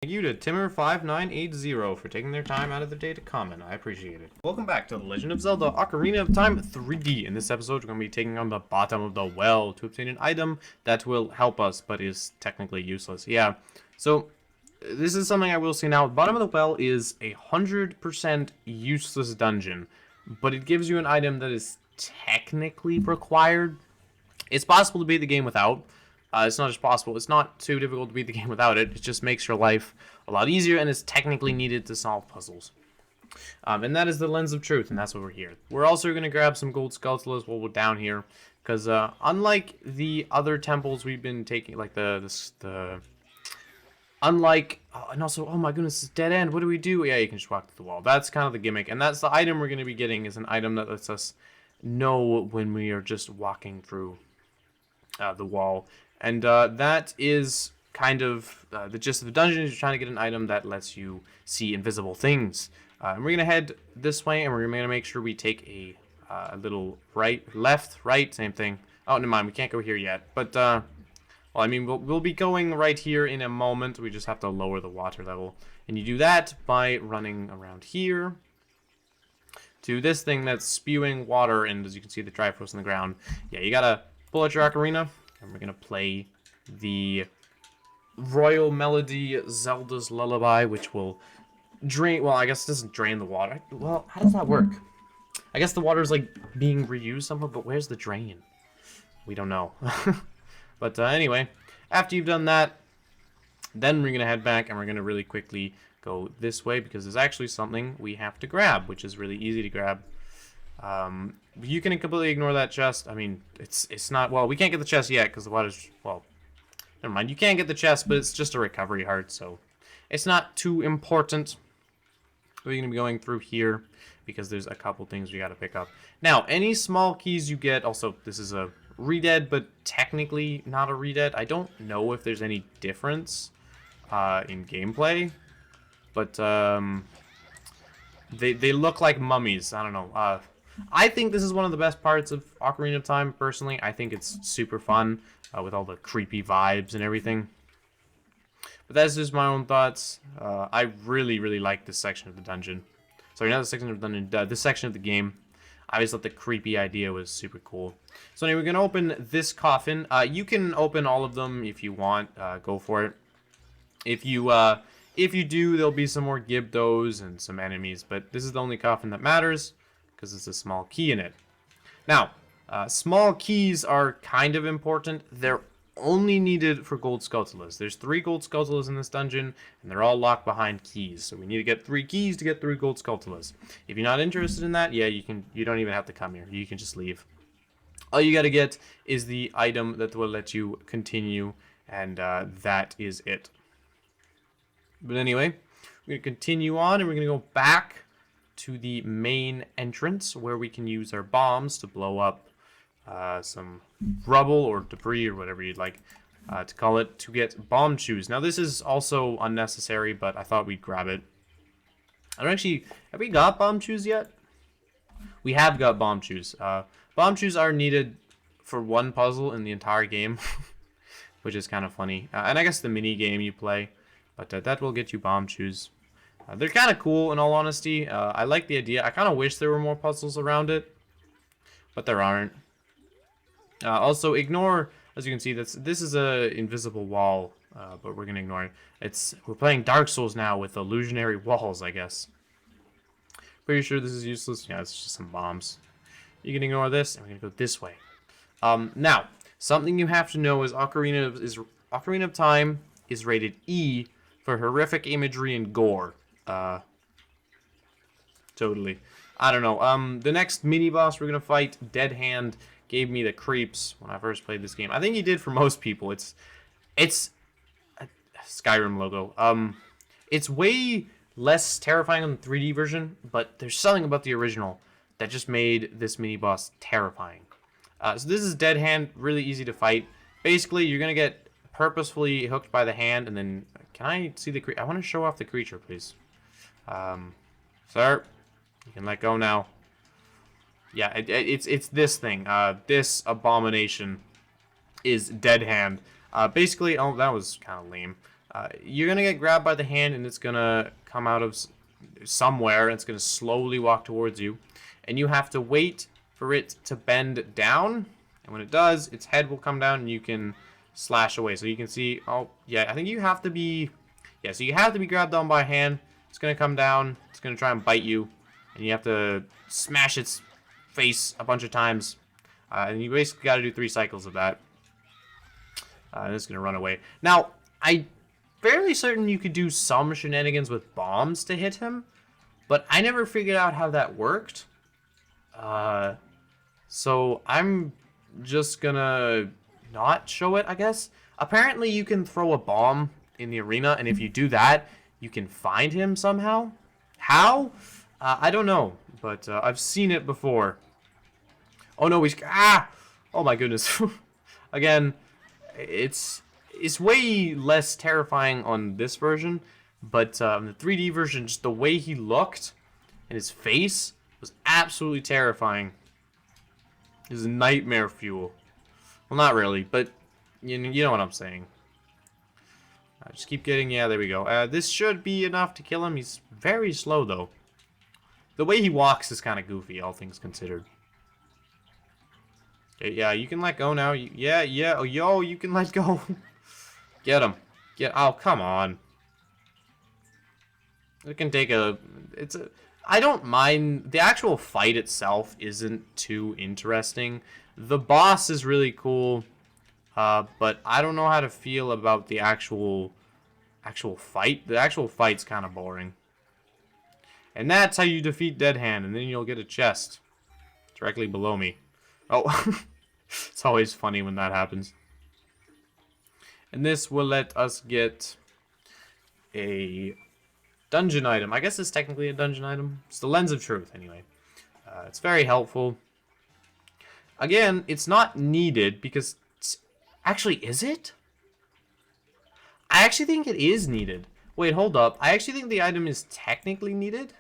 Thank you to Timmer5980 for taking their time out of their day to comment. I appreciate it. Welcome back to The Legend of Zelda Ocarina of Time 3D. In this episode, we're going to be taking on the bottom of the well to obtain an item that will help us, but is technically useless. Yeah, so this is something I will say now. The bottom of the well is 100% useless dungeon, but it gives you an item that is technically required. It's possible to beat the game without. It's not just possible, it's not too difficult to beat the game without it. It just makes your life a lot easier and is technically needed to solve puzzles. And that is the Lens of Truth, and that's why we're here. We're also going to grab some gold sculptures while we're down here, because unlike the other temples we've been taking, like and also, oh my goodness, it's dead end, what do we do? Yeah, you can just walk to the wall. That's kind of the gimmick, and that's the item we're going to be getting, is an item that lets us know when we are just walking through the wall. And that is kind of the gist of the dungeon, is you're trying to get an item that lets you see invisible things. And we're going to head this way, and we're going to make sure we take a little left, right, same thing. Oh, never mind, we can't go here yet. But, well, I mean, we'll be going right here in a moment. We just have to lower the water level. And you do that by running around here to this thing that's spewing water, and as you can see, the Triforce on the ground. Yeah, you got to pull out your ocarina. And we're going to play the Royal Melody Zelda's Lullaby, which will drain... Well, I guess it doesn't drain the water. Well, how does that work? I guess the water is, like, being reused somehow, but where's the drain? We don't know. But anyway, after you've done that, then we're going to head back, and we're going to really quickly go this way, because there's actually something we have to grab, which is really easy to grab. You can completely ignore that chest. I mean, it's not... Well, we can't get the chest yet because the water's... Well, never mind. You can get the chest, but it's just a recovery heart, so it's not too important. We're going to be going through here because there's a couple things we got to pick up. Now, any small keys you get... Also, this is a redead, but technically not a redead. I don't know if there's any difference in gameplay, but they look like mummies. I don't know. I think this is one of the best parts of Ocarina of Time, personally. I think it's super fun with all the creepy vibes and everything. But that's just my own thoughts. I really, really like this section of the dungeon. Sorry, not this section of the dungeon, this section of the game. I always thought the creepy idea was super cool. So anyway, we're going to open this coffin. You can open all of them if you want. Go for it. If you do, there'll be some more Gibdos and some enemies. But this is the only coffin that matters, because it's a small key in it. Now, small keys are kind of important. They're only needed for gold sculptures. There's 3 gold sculptures in this dungeon, and they're all locked behind keys. So we need to get 3 keys to get 3 gold sculptures. If you're not interested in that, yeah, you don't even have to come here. You can just leave. All you got to get is the item that will let you continue, and that is it. But anyway, we're going to continue on, and we're going to go back to the main entrance where we can use our bombs to blow up some rubble or debris or whatever you'd like to call it, to get bomb shoes. Now this is also unnecessary, but I thought we'd grab it. I don't actually... Have we got bomb shoes yet? We have got bomb shoes. Bomb shoes are needed for one puzzle in the entire game, which is kind of funny. And I guess the mini game you play, but that will get you bomb shoes. They're kind of cool, in all honesty. I like the idea. I kind of wish there were more puzzles around it, but there aren't. Also, ignore, as you can see, this is a invisible wall, but we're gonna ignore it. We're playing Dark Souls now with illusionary walls, I guess. Pretty sure this is useless. Yeah, it's just some bombs. You can ignore this, and we're gonna go this way. Now, something you have to know is Ocarina of Time is rated E for horrific imagery and gore. Totally. I don't know. The next mini boss we're gonna fight, Dead Hand, gave me the creeps when I first played this game. I think he did for most people. It's a Skyrim logo. It's way less terrifying on the 3D version, but there's something about the original that just made this mini boss terrifying. So this is Dead Hand, really easy to fight. Basically, you're gonna get purposefully hooked by the hand, and then can I see the creature? I want to show off the creature, please. Sir, you can let go now. Yeah, it's this thing. This abomination is Dead Hand. Basically, oh, that was kind of lame. You're gonna get grabbed by the hand, and it's gonna come out of somewhere, and it's gonna slowly walk towards you, and you have to wait for it to bend down, and when it does, its head will come down, and you can slash away. So you can see, oh yeah, I think you have to be, yeah, so you have to be grabbed on by a hand. It's gonna come down, it's gonna try and bite you, and you have to smash its face a bunch of times, and you basically got to do 3 cycles of that. And it's gonna run away. Now, I'm fairly certain you could do some shenanigans with bombs to hit him, but I never figured out how that worked. So I'm just gonna not show it, I guess. Apparently you can throw a bomb in the arena, and if you do that, you can find him somehow. How? I don't know, but I've seen it before. Oh no, he's... Ah! Oh my goodness. Again, it's way less terrifying on this version, but the 3D version, just the way he looked and his face was absolutely terrifying. It was nightmare fuel. Well, not really, but you know what I'm saying. Just keep getting... Yeah, there we go. This should be enough to kill him. He's very slow, though. The way he walks is kind of goofy, all things considered. Okay, yeah, you can let go now. Yeah. Oh, yo, you can let go. Get him. Oh, come on. It can take a... I don't mind... The actual fight itself isn't too interesting. The boss is really cool, but I don't know how to feel about the actual fight. The actual fight's kind of boring. And that's how you defeat Dead Hand, and then you'll get a chest directly below me. Oh, it's always funny when that happens. And this will let us get a dungeon item. I guess it's technically a dungeon item. It's the Lens of Truth, anyway. It's very helpful. Again, it's not needed because... Actually, is it? I actually think it is needed. Wait, hold up. I actually think the item is technically needed,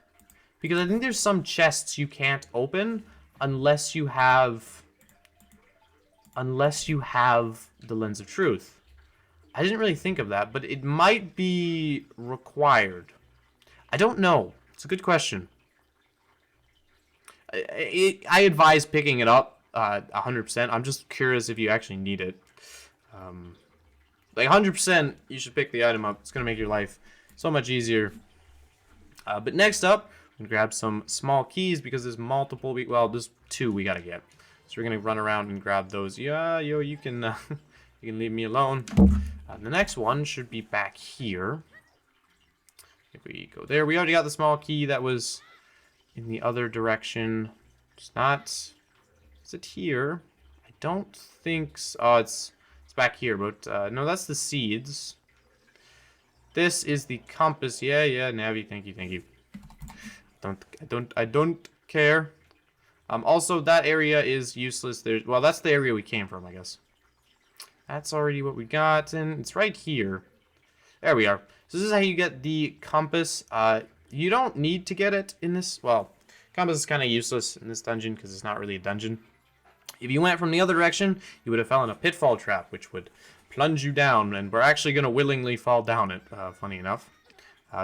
because I think there's some chests you can't open unless you have the Lens of Truth. I didn't really think of that, but it might be required. I don't know. It's a good question. I advise picking it up 100%. I'm just curious if you actually need it. Like 100%, you should pick the item up. It's going to make your life so much easier. But next up, we're going to grab some small keys because there's multiple. Well, there's 2 we got to get. So we're going to run around and grab those. Yeah, yo, you can leave me alone. The next one should be back here. If we go there, we already got the small key that was in the other direction. It's not... Is it here? I don't think so. Oh, it's back here, but no, that's the seeds. This is the compass. Yeah, Navi, thank you. I don't care. Also, that area is useless. Well, that's the area we came from, I guess. That's already what we got, and it's right here. There we are. So this is how you get the compass. You don't need to get it in this... Well, compass is kind of useless in this dungeon because it's not really a dungeon. If you went from the other direction, you would have fell in a pitfall trap, which would plunge you down, and we're actually going to willingly fall down it, funny enough,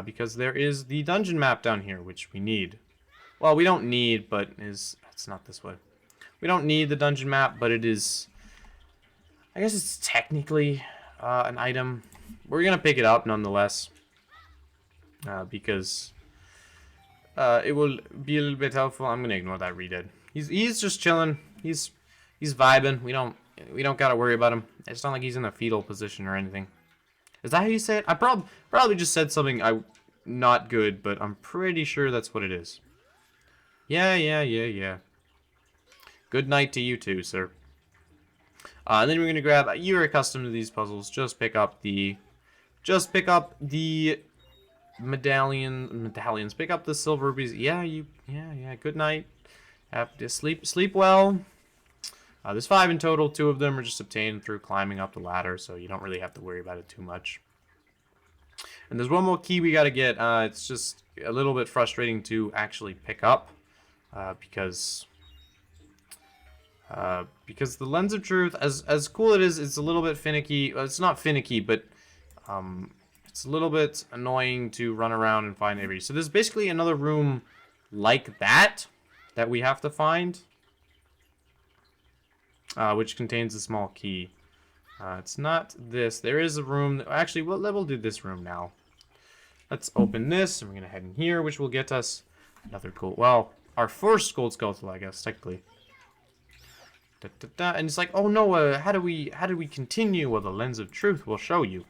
because there is the dungeon map down here, which we need. Well, we don't need, but it's not this way. We don't need the dungeon map, but it is... I guess it's technically an item. We're going to pick it up nonetheless, because it will be a little bit helpful. I'm going to ignore that redead. He's just chilling. He's vibing. We don't got to worry about him. It's not like he's in a fetal position or anything. Is that how you say it? I probably just said something not good, but I'm pretty sure that's what it is. Yeah. Good night to you too, sir. And then we're gonna grab. You're accustomed to these puzzles. Just pick up the medallions. Pick up the silver rubies. Yeah. Good night. Have to sleep well. There's 5 in total. 2 of them are just obtained through climbing up the ladder, so you don't really have to worry about it too much. And there's one more key we gotta get. It's just a little bit frustrating to actually pick up, because the Lens of Truth, as cool it is, it's a little bit finicky. Well, it's not finicky, but It's a little bit annoying to run around and find every. So there's basically another room like that we have to find, which contains a small key. It's not this. There is a room that, actually, we'll do this room now. Let's open this, and we're gonna head in here, which will get us another gold. Well, our first gold skeleton, I guess, technically. Da, da, da. And it's like, oh no, how do we continue? Well, the lens of truth will show you.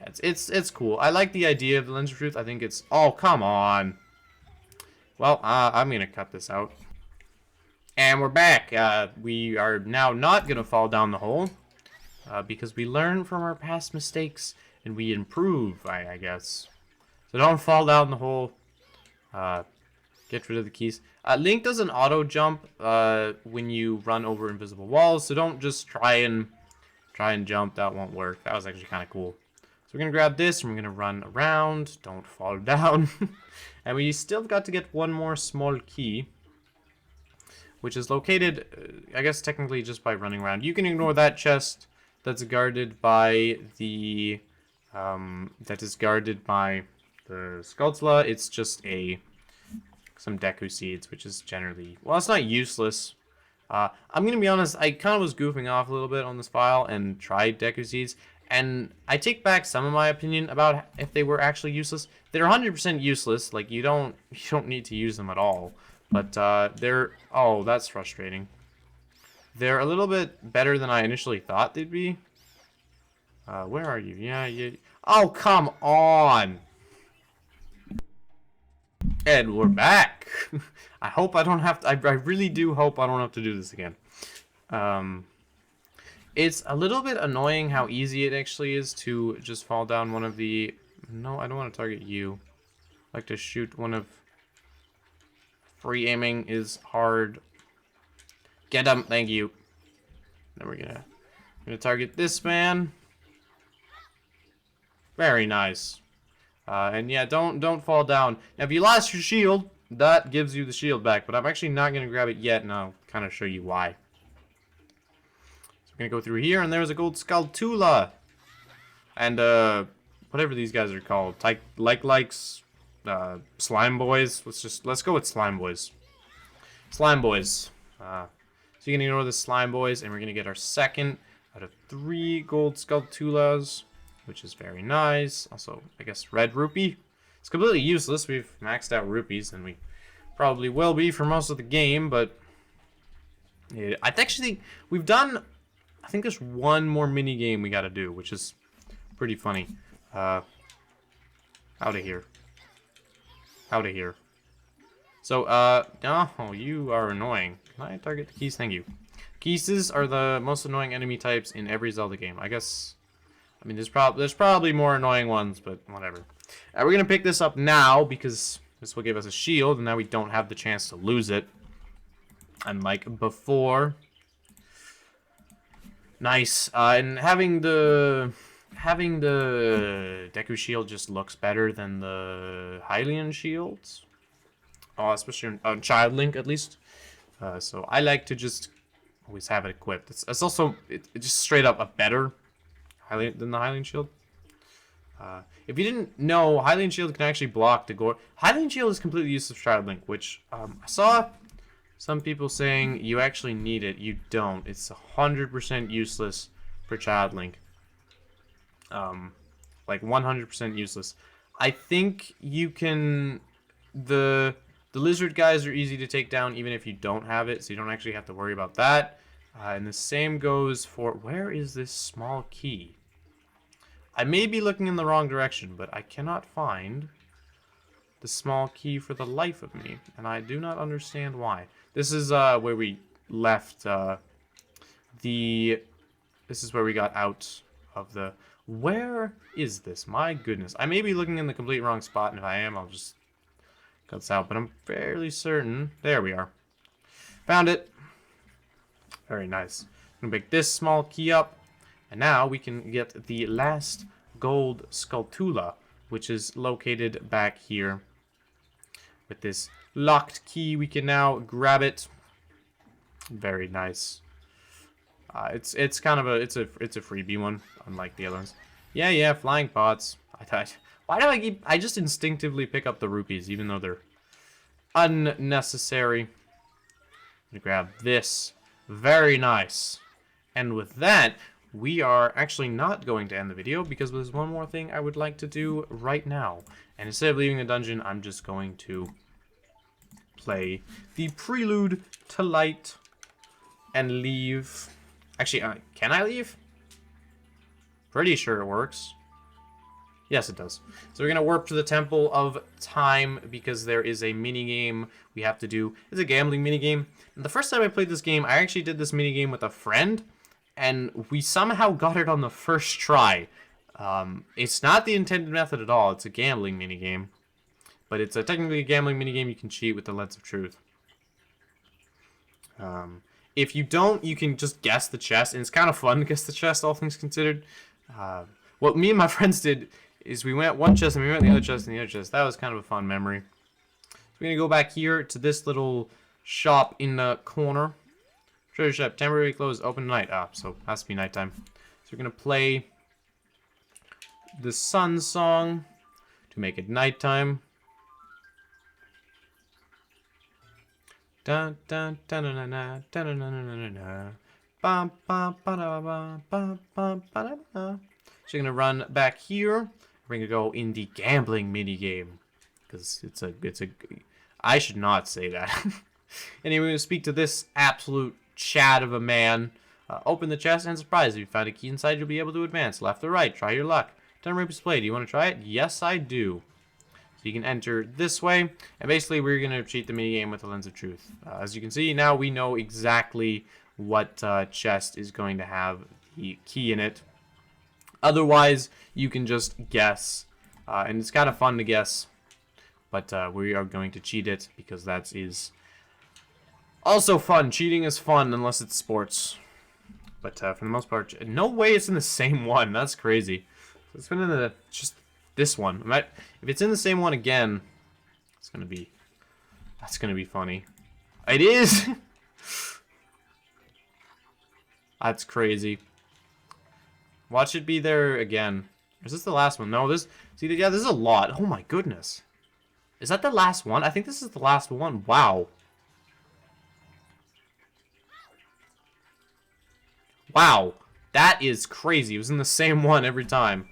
Yeah, it's cool. I like the idea of the lens of truth. I think it's. Oh, come on. Well, I'm gonna cut this out. And we're back. We are now not gonna fall down the hole, because we learn from our past mistakes and we improve. I guess. So don't fall down the hole. Get rid of the keys. Link does an auto jump when you run over invisible walls, so don't just try and jump. That won't work. That was actually kind of cool. So we're gonna grab this and we're gonna run around. Don't fall down. And we still got to get one more small key, which is located, I guess technically just by running around. You can ignore that chest that's guarded by the the Skulltula. It's just some Deku seeds, which is generally, well, it's not useless. I'm gonna be honest, I kind of was goofing off a little bit on this file and tried Deku seeds, and I take back some of my opinion about if they were actually useless. They're 100% useless. Like, you don't need to use them at all. But they're, oh, that's frustrating. They're a little bit better than I initially thought they'd be. Where are you? Yeah, you. Oh, come on. And we're back. I hope I don't have to. I really do hope I don't have to do this again. It's a little bit annoying how easy it actually is to just fall down one of the. No, I don't want to target you. I like to shoot one of. Free aiming is hard. Get him, thank you. Then we're gonna target this man. Very nice. And yeah, don't fall down. Now, if you lost your shield, that gives you the shield back. But I'm actually not gonna grab it yet, and I'll kind of show you why. So we're gonna go through here, and there's a gold Skulltula, and whatever these guys are called, likes. Slime boys. Let's go with slime boys. Slime boys. So you can ignore the slime boys, and we're gonna get our second out of 3 gold Skulltulas, which is very nice. Also, I guess red rupee. It's completely useless. We've maxed out rupees, and we probably will be for most of the game. But I actually we've done. I think there's one more mini game we got to do, which is pretty funny. Out of here. Out of here. So, oh, you are annoying. Can I target the keys? Thank you. Keys are the most annoying enemy types in every Zelda game. I guess, I mean, there's probably more annoying ones, but whatever. We're gonna pick this up now because this will give us a shield, and now we don't have the chance to lose it. Unlike before. Nice. And having the Deku shield just looks better than the Hylian shields. Especially on Child Link, at least. So I like to just always have it equipped. It's also it's just straight up a better Hylian than the Hylian shield. If you didn't know, Hylian shield can actually block the gore. Hylian shield is completely useless for Child Link, which I saw some people saying you actually need it. You don't. It's 100% useless for Child Link. Like 100% useless. I think you can. The lizard guys are easy to take down even if you don't have it, so you don't actually have to worry about that. And the same goes for, where is this small key? I may be looking in the wrong direction, but I cannot find the small key for the life of me, and I do not understand why. This is where we left this is where we got out of the. Where is this? My goodness. I may be looking in the complete wrong spot, and if I am, I'll just cut this out, but I'm fairly certain. There we are. Found it. Very nice. I'm gonna pick this small key up, and now we can get the last gold Skulltula, which is located back here. With this locked key, we can now grab it. Very nice. It's kind of a it's a freebie one, unlike the other ones. Yeah, flying pots. I thought, why do I just instinctively pick up the rupees, even though they're unnecessary. I'm gonna grab this. Very nice. And with that, we are actually not going to end the video because there's one more thing I would like to do right now. And instead of leaving the dungeon, I'm just going to play the Prelude to Light and leave. Actually, can I leave? Pretty sure it works. Yes, it does. So we're going to warp to the Temple of Time because there is a mini-game we have to do. It's a gambling mini-game. And the first time I played this game, I actually did this mini-game with a friend, and we somehow got it on the first try. It's not the intended method at all. It's a gambling mini-game. But it's technically a gambling mini-game. You can cheat with the Lens of Truth. If you don't, you can just guess the chest, and it's kind of fun to guess the chest, all things considered. What me and my friends did is we went one chest and we went the other chest and the other chest. That was kind of a fun memory. So we're going to go back here to this little shop in the corner. Treasure shop, temporarily closed, open tonight. So it has to be nighttime. So we're going to play the sun song to make it nighttime. Dun dun dun dun dun dun dun dun dun. Bum bum ba da ba bum bum ba da ba. So you're gonna run back here. We're gonna go in the gambling mini game because it's a. I should not say that. Anyway, we're gonna speak to this absolute Chad of a man. Open the chest and surprise! If you find a key inside, you'll be able to advance left or right. Try your luck. 10 rupees play. Do you want to try it? Yes, I do. So you can enter this way, and basically we're going to cheat the minigame with the Lens of Truth. As you can see, now we know exactly what chest is going to have the key in it. Otherwise, you can just guess, and it's kind of fun to guess, but we are going to cheat it because that is also fun. Cheating is fun unless it's sports. But for the most part, no way it's in the same one. That's crazy. So it's been in the just this one. If it's in the same one again, that's gonna be funny. It is. That's crazy. Watch it be there again. Is this the last one? No, this. See, yeah, this is a lot. Oh my goodness. Is that the last one? I think this is the last one. Wow. Wow, that is crazy. It was in the same one every time.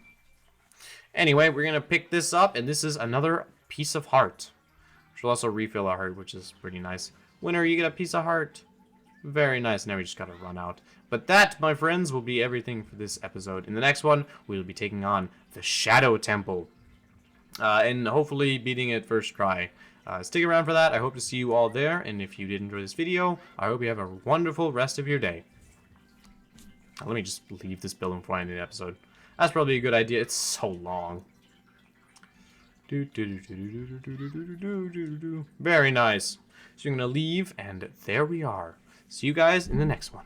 Anyway, we're going to pick this up, and this is another piece of heart. Which will also refill our heart, which is pretty nice. Winner, you get a piece of heart. Very nice. Now we just got to run out. But that, my friends, will be everything for this episode. In the next one, we'll be taking on the Shadow Temple. And hopefully beating it first try. Stick around for that. I hope to see you all there. And if you did enjoy this video, I hope you have a wonderful rest of your day. Let me just leave this building before I end the episode. That's probably a good idea. It's so long. Very nice. So you're going to leave, and there we are. See you guys in the next one.